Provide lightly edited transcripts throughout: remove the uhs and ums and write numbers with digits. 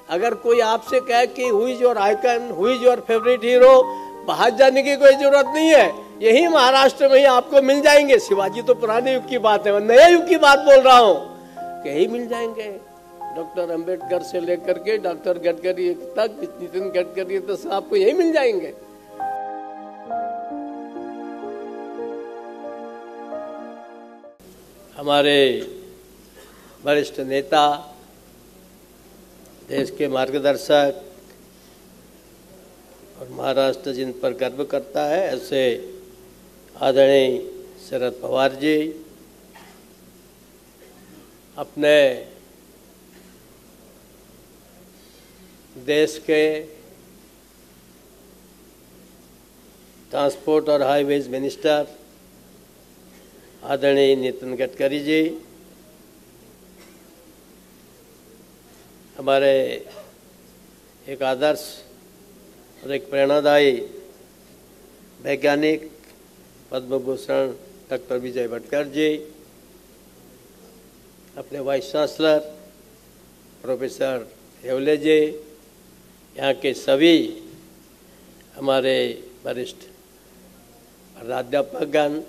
अगर कोई आपसे कहे कि who is your icon, who is your favourite hero, बाहर जाने की कोई जरूरत नहीं है, यही महाराष्ट्र में ही आपको मिल जाएंगे। शिवाजी तो पुराने युग की बात है, मैं नए युग की बात बोल रहा हूँ, यही मिल जाएंगे। डॉक्टर अंबेडकर से लेकर के डॉक्टर गडकरी तक, नितिन गडकरी तक आपको यही मिल जाएंगे। हमारे वरिष्ठ नेता, देश के मार्गदर्शक और महाराष्ट्र जिन पर गर्व करता है, ऐसे आदरणीय शरद पवार जी अपने देश के ट्रांसपोर्ट और हाईवेज मिनिस्टर आदरणीय नितिन गडकरी जी, हमारे एक आदर्श और एक प्रेरणादायी वैज्ञानिक पद्म भूषण डॉक्टर विजय भटकर जी, अपने वाइस चांसलर प्रोफेसर हेवले जी, यहाँ के सभी हमारे वरिष्ठ प्राध्यापकगण,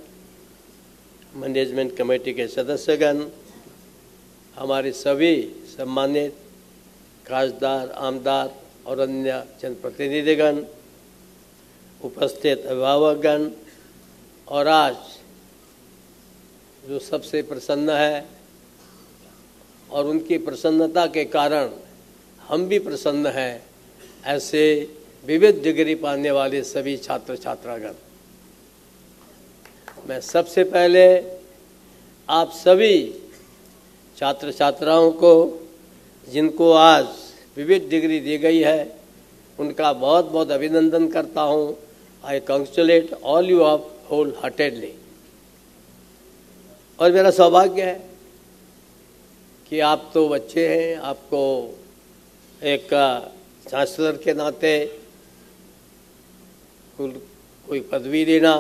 मैनेजमेंट कमेटी के सदस्यगण, हमारे सभी सम्मानित खासदार, आमदार और अन्य जनप्रतिनिधिगण, उपस्थित अभिभावकगण, और आज जो सबसे प्रसन्न है और उनकी प्रसन्नता के कारण हम भी प्रसन्न हैं, ऐसे विविध डिग्री पाने वाले सभी छात्र छात्रागण, मैं सबसे पहले आप सभी छात्र छात्राओं को जिनको आज विविध डिग्री दी गई है, उनका बहुत बहुत अभिनंदन करता हूं। I congratulate all you of wholeheartedly. और मेरा सौभाग्य है कि आप तो बच्चे हैं, आपको एक चांसलर के नाते कोई पदवी देना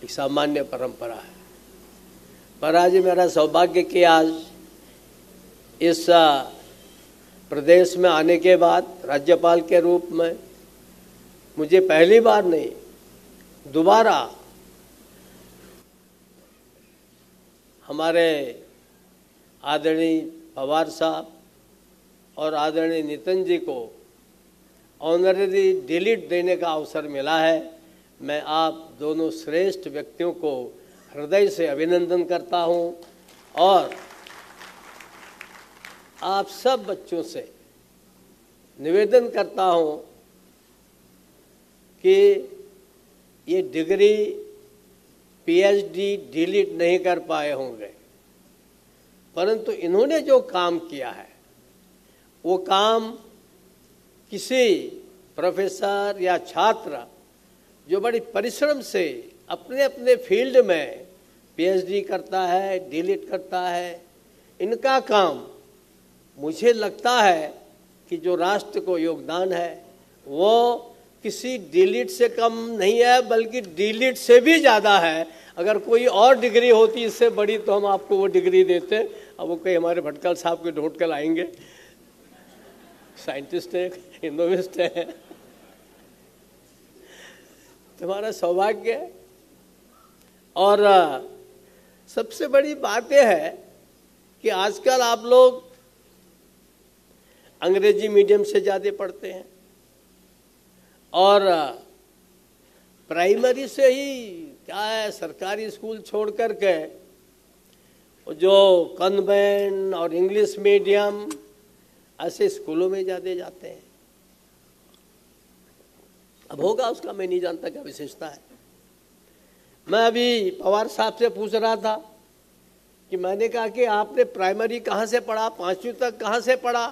एक सामान्य परंपरा है, पर आज मेरा सौभाग्य कि आज इस प्रदेश में आने के बाद राज्यपाल के रूप में मुझे पहली बार नहीं, दोबारा हमारे आदरणीय पवार साहब और आदरणीय नितिन जी को ऑनररी डिलीट देने का अवसर मिला है। मैं आप दोनों श्रेष्ठ व्यक्तियों को हृदय से अभिनंदन करता हूं और आप सब बच्चों से निवेदन करता हूं कि ये डिग्री पीएचडी डिलीट नहीं कर पाए होंगे, परंतु इन्होंने जो काम किया है वो काम किसी प्रोफेसर या छात्र जो बड़ी परिश्रम से अपने अपने फील्ड में पीएचडी करता है, डिलीट करता है, इनका काम मुझे लगता है कि जो राष्ट्र को योगदान है वो किसी डिलीट से कम नहीं है, बल्कि डिलीट से भी ज़्यादा है। अगर कोई और डिग्री होती इससे बड़ी तो हम आपको वो डिग्री देते। अब वो कहीं हमारे भटकल साहब के ढूंढ कर लाएंगे, साइंटिस्ट है, इनोवेस्ट है। तुम्हारा सौभाग्य है। और सबसे बड़ी बात यह है कि आजकल आप लोग अंग्रेजी मीडियम से ज़्यादा पढ़ते हैं और प्राइमरी से ही क्या है, सरकारी स्कूल छोड़ कर के जो कॉन्वेंट और इंग्लिश मीडियम ऐसे स्कूलों में ज़्यादा जाते हैं। अब होगा उसका मैं नहीं जानता क्या विशेषता है। मैं अभी पवार साहब से पूछ रहा था कि मैंने कहा कि आपने प्राइमरी कहाँ से पढ़ा, 5वीं तक कहाँ से पढ़ा,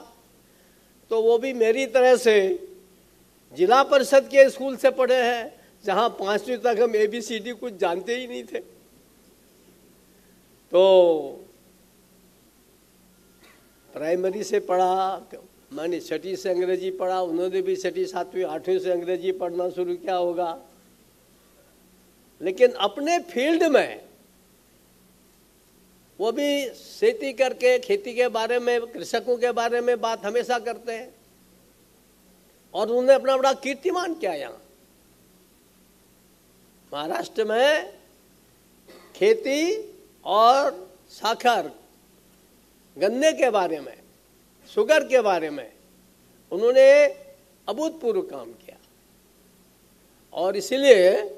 तो वो भी मेरी तरह से जिला परिषद के स्कूल से पढ़े हैं, जहाँ 5वीं तक हम ABCD कुछ जानते ही नहीं थे। तो प्राइमरी से पढ़ा, मैंने 6वीं से अंग्रेजी पढ़ा, उन्होंने भी 6वीं 7वीं 8वीं से अंग्रेजी पढ़ना शुरू किया होगा। लेकिन अपने फील्ड में वो भी खेती करके, खेती के बारे में, कृषकों के बारे में बात हमेशा करते हैं। और उन्होंने अपना बड़ा कीर्तिमान किया। यहाँ महाराष्ट्र में खेती और साखर, गन्ने के बारे में, शुगर के बारे में उन्होंने अभूतपूर्व काम किया। और इसीलिए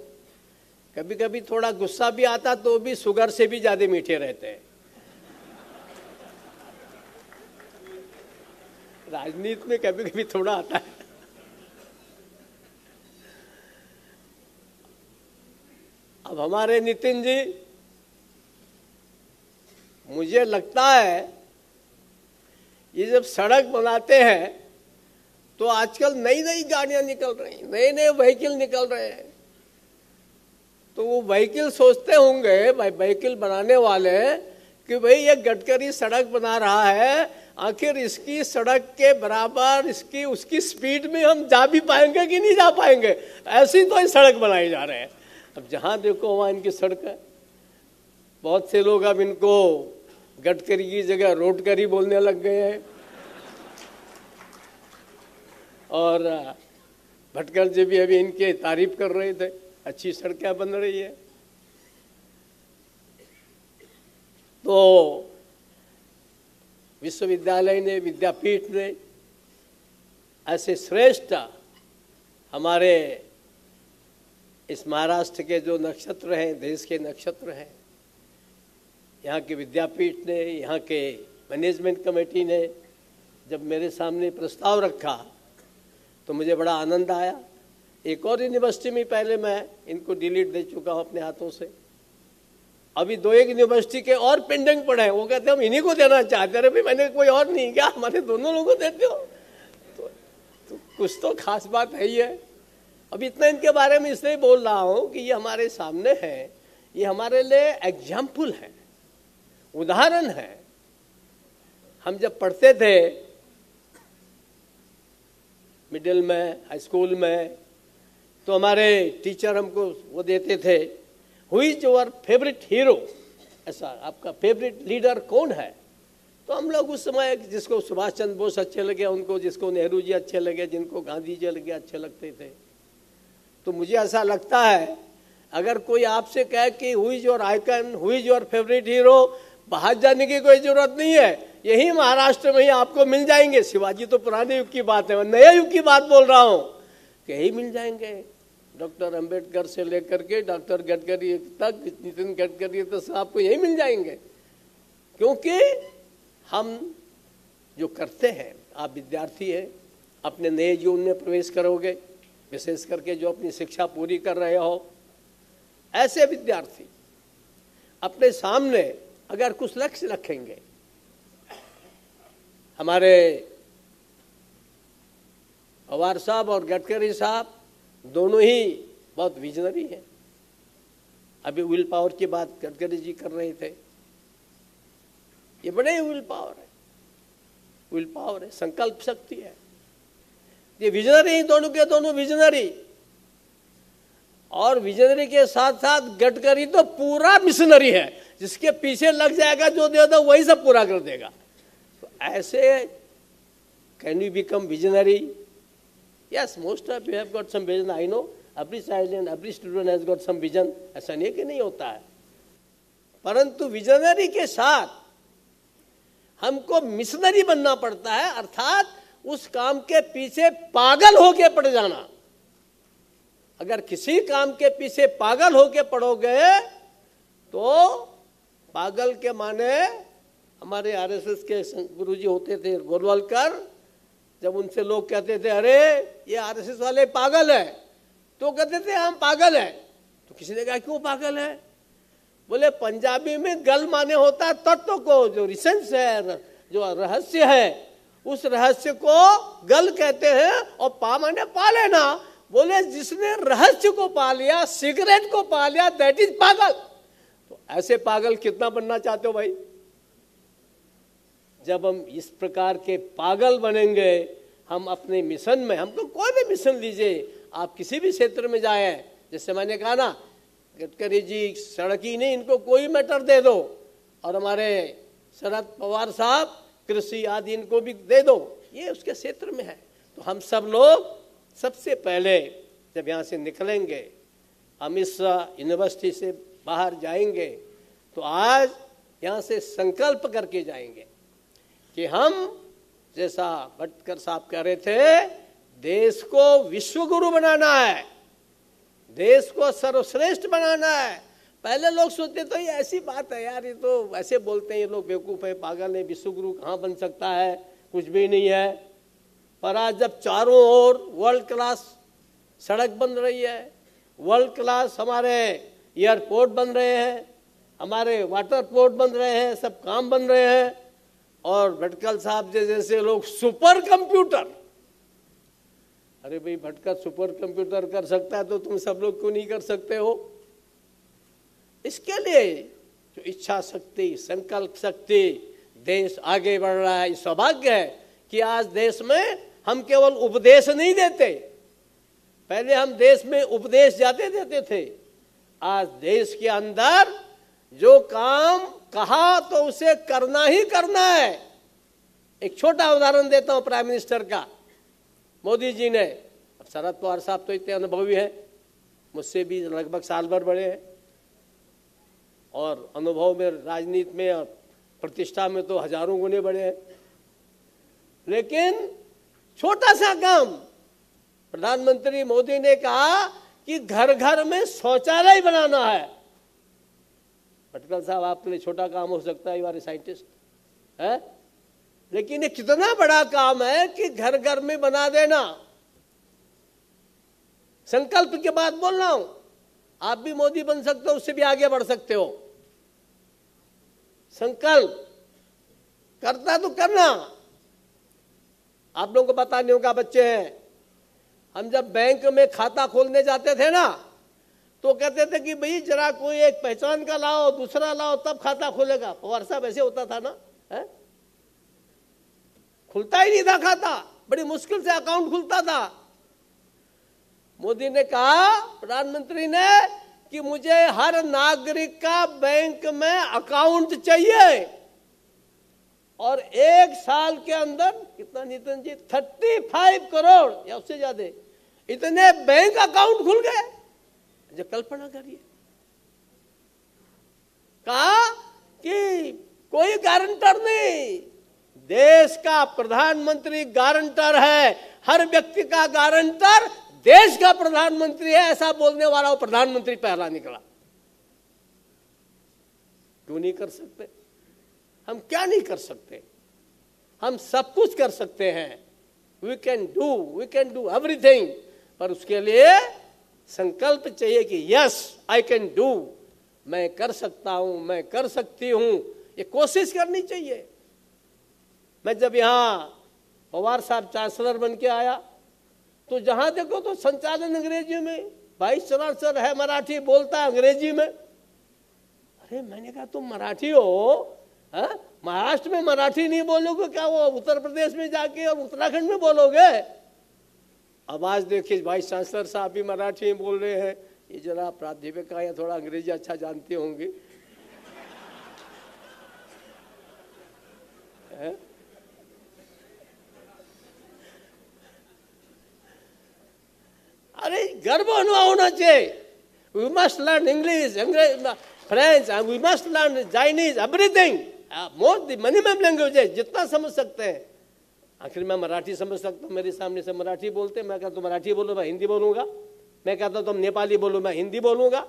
कभी कभी थोड़ा गुस्सा भी आता तो भी शुगर से भी ज्यादा मीठे रहते हैं। राजनीति में कभी कभी थोड़ा आता है। अब हमारे नितिन जी, मुझे लगता है ये जब सड़क बनाते हैं तो आजकल नई नई गाड़ियां निकल रही हैं, नए नए व्हीकल निकल रहे हैं, तो वो व्हीकल सोचते होंगे, भाई व्हीकल बनाने वाले, कि भाई ये गडकरी सड़क बना रहा है, आखिर इसकी सड़क के बराबर इसकी उसकी स्पीड में हम जा भी पाएंगे कि नहीं जा पाएंगे, ऐसी तो ये सड़क बनाई जा रहे हैं। अब जहां देखो वहां इनकी सड़क है। बहुत से लोग अब इनको गडकरी की जगह रोडकरी बोलने लग गए हैं। और भटकर जी भी अभी इनके तारीफ कर रहे थे, अच्छी सड़कें बन रही है। तो विश्वविद्यालय ने, विद्यापीठ ने ऐसे श्रेष्ठ हमारे इस महाराष्ट्र के जो नक्षत्र हैं, देश के नक्षत्र हैं, यहाँ के विद्यापीठ ने, यहाँ के मैनेजमेंट कमेटी ने जब मेरे सामने प्रस्ताव रखा तो मुझे बड़ा आनंद आया। एक और यूनिवर्सिटी में पहले मैं इनको डिलीट दे चुका हूँ अपने हाथों से, अभी 2-1 यूनिवर्सिटी के और पेंडिंग पड़े हैं। वो कहते हम इन्हीं को देना चाहते रहे, भाई मैंने कोई और नहीं, क्या हमारे दोनों लोगों को देते हो? तो कुछ तो खास बात है ही है। अब इतना इनके बारे में इसलिए बोल रहा हूँ कि ये हमारे सामने है, ये हमारे लिए एग्जाम्पल है, उदाहरण है। हम जब पढ़ते थे मिडिल में, हाई स्कूल में, तो हमारे टीचर हमको वो देते थे, who is your favourite hero, ऐसा आपका फेवरेट लीडर कौन है? तो हम लोग उस समय जिसको सुभाष चंद्र बोस अच्छे लगे उनको, जिसको नेहरू जी अच्छे लगे, जिनको गांधी जी लगे अच्छे लगते थे। तो मुझे ऐसा लगता है अगर कोई आपसे कहे कि who is your icon, who is your favourite hero, बाहर जाने की कोई जरूरत नहीं है, यही महाराष्ट्र में ही आपको मिल जाएंगे। शिवाजी तो पुराने युग की बात है, मैं नए युग की बात बोल रहा हूँ कि यही मिल जाएंगे। डॉक्टर अंबेडकर से लेकर के डॉक्टर गडकरी तक, नितिन गडकरी तक आपको यही मिल जाएंगे। क्योंकि हम जो करते हैं, आप विद्यार्थी हैं, अपने नए जीवन में प्रवेश करोगे, विशेष करके जो अपनी शिक्षा पूरी कर रहे हो, ऐसे विद्यार्थी अपने सामने अगर कुछ लक्ष्य रखेंगे, हमारे पवार साहब और गडकरी साहब दोनों ही बहुत विजनरी हैं। अभी विल पावर की बात गडकरी जी कर रहे थे, ये बड़े ही विल पावर है, संकल्प शक्ति है। ये विजनरी, दोनों के दोनों विजनरी, और विजनरी के साथ साथ गडकरी तो पूरा मिशनरी है, जिसके पीछे लग जाएगा जो दे दो वही सब पूरा कर देगा। तो ऐसे can you become visionary? Yes, most of you have got some vision, I know, every child and every student has got some vision, ऐसा नहीं कि नहीं होता है। परंतु विजनरी के साथ हमको मिशनरी बनना पड़ता है, अर्थात उस काम के पीछे पागल होके पड़ जाना। अगर किसी काम के पीछे पागल होके पड़ोगे तो पागल के माने हमारे आरएसएस के गुरुजी होते थे गोलवलकर, जब उनसे लोग कहते थे अरे ये आरएसएस वाले पागल है, तो कहते थे हम पागल हैं। तो किसी ने कहा क्यों पागल है? बोले पंजाबी में गल माने होता है तत्व को, जो रिसेंस है, जो रहस्य है, उस रहस्य को गल कहते हैं, और पा माने पा लेना। बोले जिसने रहस्य को पा लिया, सिगरेट को पा लिया, दैट इज पागल। तो ऐसे पागल कितना बनना चाहते हो भाई? जब हम इस प्रकार के पागल बनेंगे, हम अपने मिशन में, हमको कोई भी मिशन लीजिए, आप किसी भी क्षेत्र में जाए, जैसे मैंने कहा ना, गडकरी जी सड़क ही नहीं, इनको कोई मैटर दे दो, और हमारे शरद पवार साहब कृषि आदि इनको भी दे दो, ये उसके क्षेत्र में है। तो हम सब लोग सबसे पहले जब यहाँ से निकलेंगे, अमित शाह यूनिवर्सिटी से बाहर जाएंगे, तो आज यहाँ से संकल्प करके जाएंगे कि हम, जैसा भटकर साहब कह रहे थे, देश को विश्व गुरु बनाना है, देश को सर्वश्रेष्ठ बनाना है। पहले लोग सोचते तो ये ऐसी बात है यार, ये तो ऐसे बोलते हैं, ये लोग बेवकूफ़ है, पागल है, विश्व गुरु कहाँ बन सकता है, कुछ भी नहीं है। पर आज जब चारों ओर वर्ल्ड क्लास सड़क बन रही है, वर्ल्ड क्लास हमारे एयरपोर्ट बन रहे हैं, हमारे वाटर पोर्ट बन रहे हैं, सब काम बन रहे हैं, और भटकल साहब जैसे लोग सुपर कंप्यूटर, अरे भाई भटकर सुपर कंप्यूटर कर सकता है तो तुम सब लोग क्यों नहीं कर सकते हो? इसके लिए जो इच्छा शक्ति, संकल्प शक्ति, देश आगे बढ़ रहा है। सौभाग्य है कि आज देश में हम केवल उपदेश नहीं देते, पहले हम देश में उपदेश जाते देते थे, आज देश के अंदर जो काम कहा तो उसे करना ही करना है। एक छोटा उदाहरण देता हूं प्राइम मिनिस्टर का। मोदी जी ने, शरद पवार साहब तो इतने अनुभवी हैं, मुझसे भी लगभग साल भर बड़े हैं, और अनुभव में, राजनीति में और प्रतिष्ठा में तो हजारों गुने बड़े हैं, लेकिन छोटा सा काम प्रधानमंत्री मोदी ने कहा कि घर घर में शौचालय बनाना है। भटकल साहब आपके लिए छोटा काम हो सकता है, हमारे साइंटिस्ट है, लेकिन ये कितना बड़ा काम है कि घर घर में बना देना। संकल्प की बात बोल रहा हूं, आप भी मोदी बन सकते हो, उससे भी आगे बढ़ सकते हो। संकल्प करता तो करना। आप लोगों को पता नहीं होगा, बच्चे हैं, हम जब बैंक में खाता खोलने जाते थे ना, तो कहते थे कि भाई जरा कोई एक पहचान का लाओ, दूसरा लाओ, तब खाता खोलेगा। पवार साहब ऐसे होता था ना, है? खुलता ही नहीं था खाता, बड़ी मुश्किल से अकाउंट खुलता था। मोदी ने कहा, प्रधानमंत्री ने, कि मुझे हर नागरिक का बैंक में अकाउंट चाहिए, और 1 साल के अंदर कितना नितिन जी, 35 करोड़ या उससे ज्यादा इतने बैंक अकाउंट खुल गए। जो कल्पना करिए, कहा कि कोई गारंटर नहीं, देश का प्रधानमंत्री गारंटर है, हर व्यक्ति का गारंटर देश का प्रधानमंत्री है, ऐसा बोलने वाला वो प्रधानमंत्री पहला निकला। क्यों नहीं कर सकते? हम क्या नहीं कर सकते? हम सब कुछ कर सकते हैं। We can do everything. पर उसके लिए संकल्प चाहिए कि यस आई कैन डू, मैं कर सकता हूं, मैं कर सकती हूं, ये कोशिश करनी चाहिए। मैं जब यहां पवार साहब चांसलर बन के आया, तो जहां देखो तो संचालन अंग्रेजी में, वाइस चांसलर है मराठी, बोलता है अंग्रेजी में। अरे मैंने कहा तुम मराठी हो, महाराष्ट्र में मराठी नहीं बोलोगे क्या, वो उत्तर प्रदेश में जाके और उत्तराखंड में बोलोगे? अब आज देखिए वाइस चांसलर साहब भी मराठी में बोल रहे हैं। ये जरा प्राध्यापिका या थोड़ा अंग्रेजी अच्छा जानते होंगे, अरे गर्व होना चाहिए। We must learn English, French, we must learn Chinese, everything, most minimum languages जितना समझ सकते हैं। आखिर मैं मराठी समझ सकता हूँ, मेरे सामने से मराठी बोलते, मैं कहता हूँ मराठी बोलो, मैं हिंदी बोलूंगा। मैं कहता हूँ तुम नेपाली बोलो, मैं हिंदी बोलूंगा।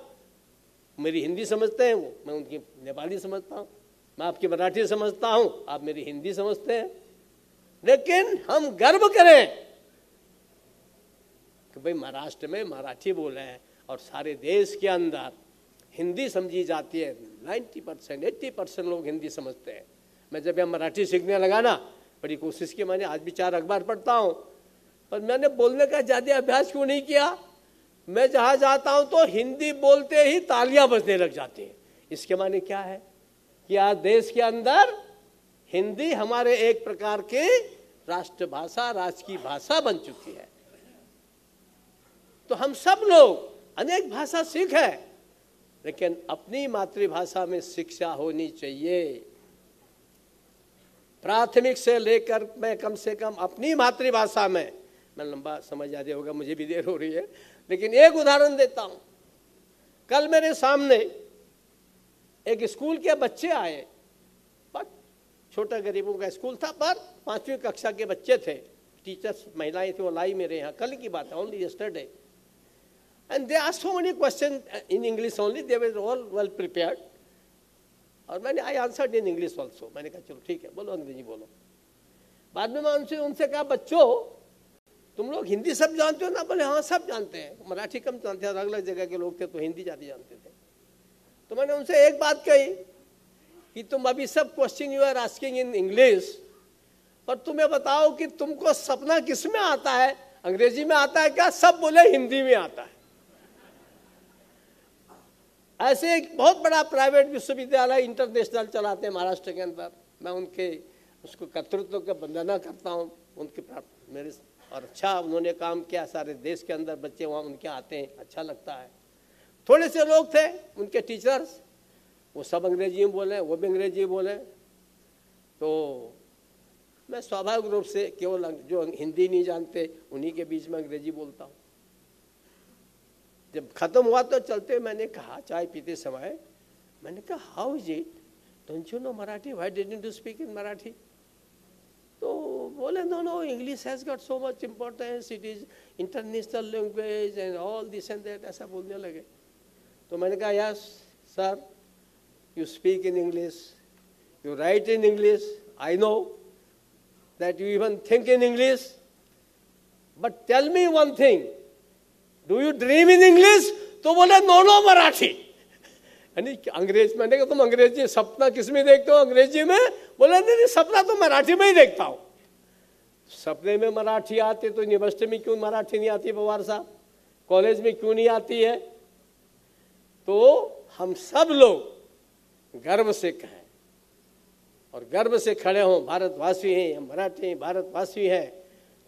मेरी हिंदी समझते हैं वो, मैं उनकी नेपाली समझता हूँ। मैं आपकी मराठी समझता हूँ, आप मेरी हिंदी समझते हैं। लेकिन हम गर्व करें कि भाई महाराष्ट्र में मराठी बोले हैं और सारे देश के अंदर हिंदी समझी जाती है। 90%, 80% लोग हिंदी समझते हैं। मैं जब यहाँ मराठी सीखने लगा ना, बड़ी कोशिश की मैंने, आज भी 4 अखबार पढ़ता हूँ, पर मैंने बोलने का ज़्यादा अभ्यास क्यों नहीं किया। मैं जहाँ जाता हूँ तो हिंदी बोलते ही तालियां बजने लग जाती हैं। इसके माने क्या है कि आज देश के अंदर हिंदी हमारे एक प्रकार की राष्ट्रभाषा, राष्ट्र की भाषा बन चुकी है। तो हम सब लोग अनेक भाषा सीखे, लेकिन अपनी मातृभाषा में शिक्षा होनी चाहिए। प्राथमिक से लेकर मैं कम से कम अपनी मातृभाषा में मैं लंबा समझ ज़्यादा होगा, मुझे भी देर हो रही है, लेकिन एक उदाहरण देता हूँ। कल मेरे सामने एक स्कूल के बच्चे आए, पर छोटा गरीबों का स्कूल था, पर 5वीं कक्षा के बच्चे थे, टीचर्स महिलाएं थी, वो लाई मेरे यहाँ, कल की बात है, only yesterday, and they asked so many question in English only, they were all well prepared, और मैंने I answered in English also. मैंने कहा चलो ठीक है, बोलो अंग्रेजी बोलो। बाद में मैं उनसे कहा, बच्चों तुम लोग हिंदी सब जानते हो ना? बोले हाँ सब जानते हैं, मराठी कम जानते हैं, अलग अलग जगह के लोग थे तो हिंदी ज़्यादा जानते थे। तो मैंने उनसे एक बात कही कि तुम अभी सब question you are asking in English, पर तुम्हें बताओ कि तुमको सपना किस में आता है? अंग्रेजी में आता है क्या? सब बोले हिंदी में आता है। ऐसे एक बहुत बड़ा प्राइवेट विश्वविद्यालय इंटरनेशनल चलाते हैं महाराष्ट्र के अंदर, मैं उनके उसको कर्तृत्व का वंदना करता हूँ, उनके मेरे और अच्छा उन्होंने काम किया, सारे देश के अंदर बच्चे वहाँ उनके आते हैं, अच्छा लगता है। थोड़े से लोग थे उनके टीचर्स, वो सब अंग्रेजी में बोले, वो भी अंग्रेजी में बोले, तो मैं स्वाभाविक रूप से केवल जो हिंदी नहीं जानते उन्हीं के बीच में अंग्रेजी बोलता हूँ। जब खत्म हुआ तो चलते मैंने कहा, चाय पीते समय मैंने कहा, how is it, don't you know Marathi, why didn't you speak in Marathi? तो बोले no English has got so much importance, it is international language and all this and that, ऐसा बोलने लगे। तो मैंने कहा, yes sir, you speak in English, you write in English, I know that you even think in English, but tell me one thing, do you dream in English? तो बोले no Marathi. यानी अंग्रेज, मैंने कहा तुम अंग्रेजी सपना किस में देखते हो? अंग्रेजी में? बोले नहीं सपना तो मराठी में ही देखता हूं। सपने में मराठी आती तो यूनिवर्सिटी में क्यों मराठी नहीं आती पवार साहब? कॉलेज में क्यों नहीं आती है? तो हम सब लोग गर्व से कहें और गर्व से खड़े हों, भारतवासी हैं, हम मराठी हैं, भारतवासी हैं,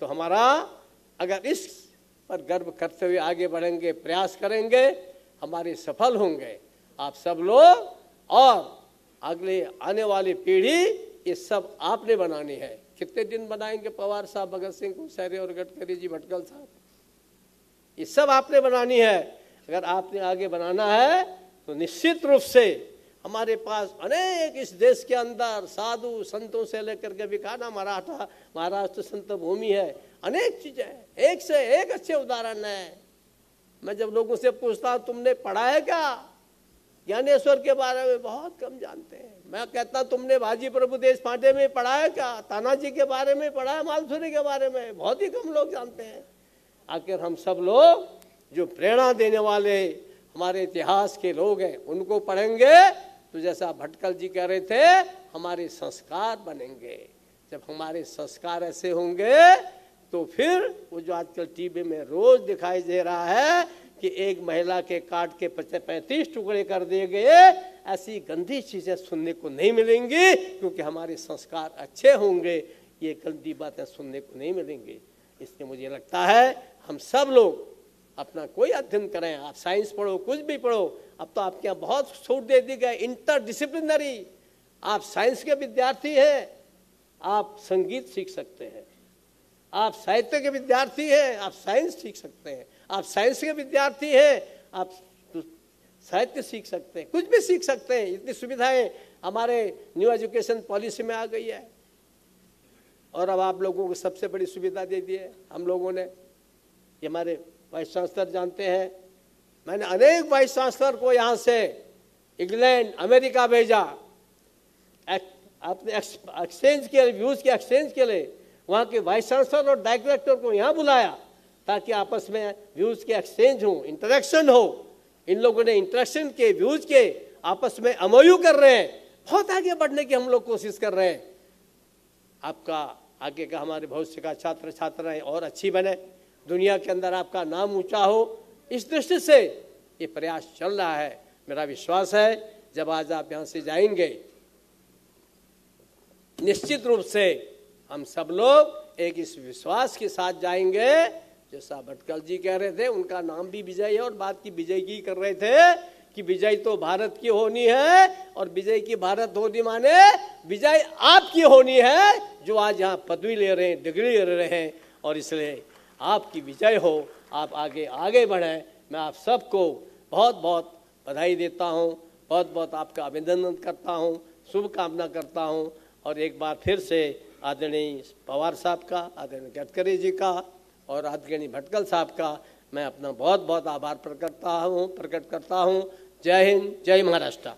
तो हमारा अगर इस पर गर्व करते हुए आगे बढ़ेंगे, प्रयास करेंगे, हमारे सफल होंगे आप सब लोग, और अगले आने वाली पीढ़ी ये सब आपने बनानी है। कितने दिन बनाएंगे पवार साहब, भगत सिंह, कोश्यारी और गडकरी जी, भटकल साहब, ये सब आपने बनानी है। अगर आपने आगे बनाना है तो निश्चित रूप से हमारे पास अनेक इस देश के अंदर साधु संतों से लेकर के विखाना मराठा महाराष्ट्र संत भूमि है, अनेक चीजें, एक से एक अच्छे उदाहरण है। मैं जब लोगों से पूछता हूँ तुमने पढ़ा है क्या, ज्ञानेश्वर के बारे में बहुत कम जानते हैं। मैं कहता तुमने बाजी प्रभु देशपांडे में पढ़ा है क्या, तानाजी के बारे में पढ़ा है, मालसुरी के बारे में, बहुत ही कम लोग जानते हैं। आखिर हम सब लोग जो प्रेरणा देने वाले हमारे इतिहास के लोग हैं उनको पढ़ेंगे तो जैसा भटकल जी कह रहे थे, हमारे संस्कार बनेंगे। जब हमारे संस्कार ऐसे होंगे तो फिर वो जो आजकल टीवी में रोज दिखाई दे रहा है कि एक महिला के काट के 35 टुकड़े कर दिए गए, ऐसी गंदी चीजें सुनने को नहीं मिलेंगी, क्योंकि हमारे संस्कार अच्छे होंगे, ये गंदी बातें सुनने को नहीं मिलेंगी। इसलिए मुझे लगता है हम सब लोग अपना कोई अध्ययन करें, आप साइंस पढ़ो, कुछ भी पढ़ो, अब तो आपके यहाँ बहुत छूट दे दी गई, इंटरडिसिप्लिनरी, आप साइंस के विद्यार्थी हैं, आप संगीत सीख सकते हैं, आप साहित्य के विद्यार्थी हैं, आप साइंस सीख सकते हैं, आप साइंस के विद्यार्थी हैं, आप साहित्य सीख सकते हैं, कुछ भी सीख सकते हैं। इतनी सुविधाएं हमारे न्यू एजुकेशन पॉलिसी में आ गई है। और अब आप लोगों को सबसे बड़ी सुविधा दे दी है हम लोगों ने, ये हमारे वाइस चांसलर जानते हैं, मैंने अनेक वाइस चांसलर को यहाँ से इंग्लैंड अमेरिका भेजा, अपने एक्सचेंज के लिए, व्यूज के एक्सचेंज के लिए वहाँ के वाइस चांसलर और डायरेक्टर को यहाँ बुलाया ताकि आपस में व्यूज के एक्सचेंज हो, इंटरेक्शन हो। इन लोगों ने इंटरेक्शन के, व्यूज के, आपस में एमओयू कर रहे हैं, बहुत आगे बढ़ने की हम लोग कोशिश कर रहे हैं। आपका आगे का हमारे भविष्य का छात्र छात्राएं और अच्छी बने, दुनिया के अंदर आपका नाम ऊंचा हो, इस दृष्टि से ये प्रयास चल रहा है। मेरा विश्वास है जब आज आप यहाँ से जाएंगे, निश्चित रूप से हम सब लोग एक इस विश्वास के साथ जाएंगे, जैसा भटकल जी कह रहे थे, उनका नाम भी विजय है और बात की विजय की कर रहे थे कि विजय तो भारत की होनी है, और विजय की भारत होनी माने विजय आपकी होनी है, जो आज यहाँ पदवी ले रहे हैं, डिग्री ले रहे हैं। और इसलिए आपकी विजय हो, आप आगे आगे बढ़ें। मैं आप सबको बहुत बहुत बधाई देता हूँ, बहुत बहुत आपका अभिनंदन करता हूँ, शुभकामना करता हूँ। और एक बार फिर से आदरणीय पवार साहब का, आदरणीय गडकरी जी का और आदरणीय भटकल साहब का मैं अपना बहुत बहुत आभार प्रकट करता हूँ। जय हिंद, जय महाराष्ट्र।